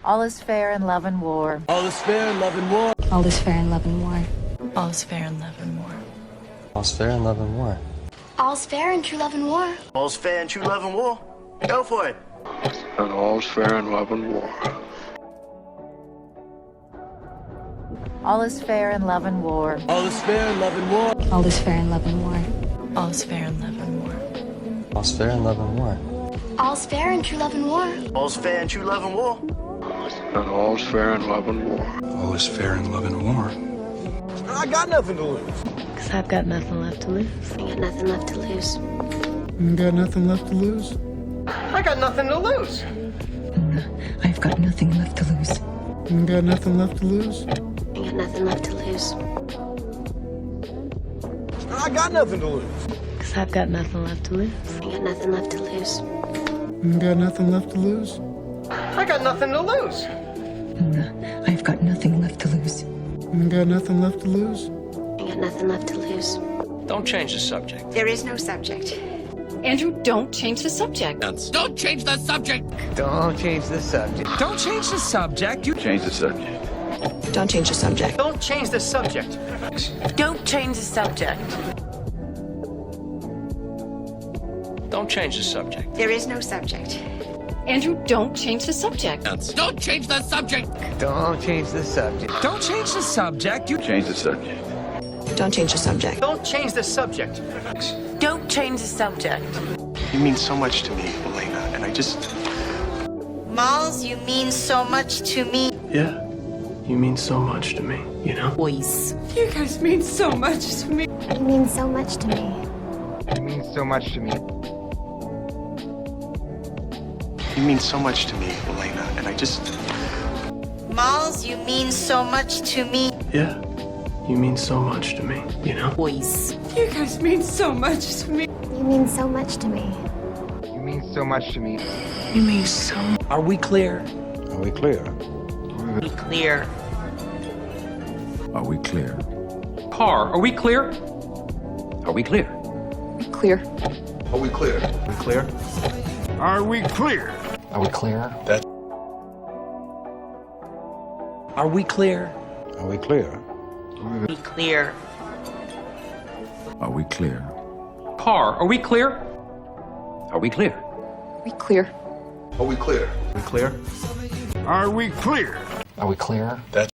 All is fair in love and war. All is fair in love and war. All is fair in love and war. All is fair in love and war. All's fair in love and war. All's fair in true love and war. All's fair in true love and war. Go for it. And all's fair in love and war. All is fair in love and war. All is fair in love and war. All is fair in love and war. All is fair in love and war. All's fair in love and war. All's fair in true love and war. All's fair in true love and war. And all's fair in love and war. All is fair in love and war. I got nothing to lose. Cause I've got nothing left to lose. I got nothing left to lose. You got nothing left to lose? I got nothing to lose. I've got nothing left to lose. You got nothing left to lose? I got nothing left to lose. I got nothing to lose. Cause I've got nothing left to lose. I got nothing left to lose. You got nothing left to lose? I got nothing to lose. I've got nothing left to lose. You got nothing left to lose? I got nothing left to lose. Don't change the subject. There is no subject. Andrew, don't change the subject. Don't change the subject. Don't change the subject. Don't change the subject. You Change the subject. Don't change the subject. Don't change the subject. Don't change the subject. don't change the subject. There is no subject. Andrew, don't change the subject. Don't change the subject. Don't change the subject. Don't change the subject. You Change the subject. Don't change the subject. Don't change the subject. Don't change the subject. You mean so much to me, Elena, and I just... Miles, you mean so much to me. Yeah, you mean so much to me, you know? Boys. You guys mean so much to me. You mean so much to me. You mean so much to me. You mean so much to me, Elena, and I just... Miles, you mean so much to me. Yeah, you mean so much to me, you know? Boys. You guys mean so much to me. You mean so much to me. You mean so much to me. You mean so. Are we clear? Are we clear? Be clear. Are we clear? Car, are we clear? Are we clear? Clear. Are we clear? We clear? Are we clear? Are we clear? Are we clear? Are we clear? Be clear. Are we clear? Car, are we clear? Are we clear? We clear. Are we clear? We clear? Are we clear? Are we clear? That's...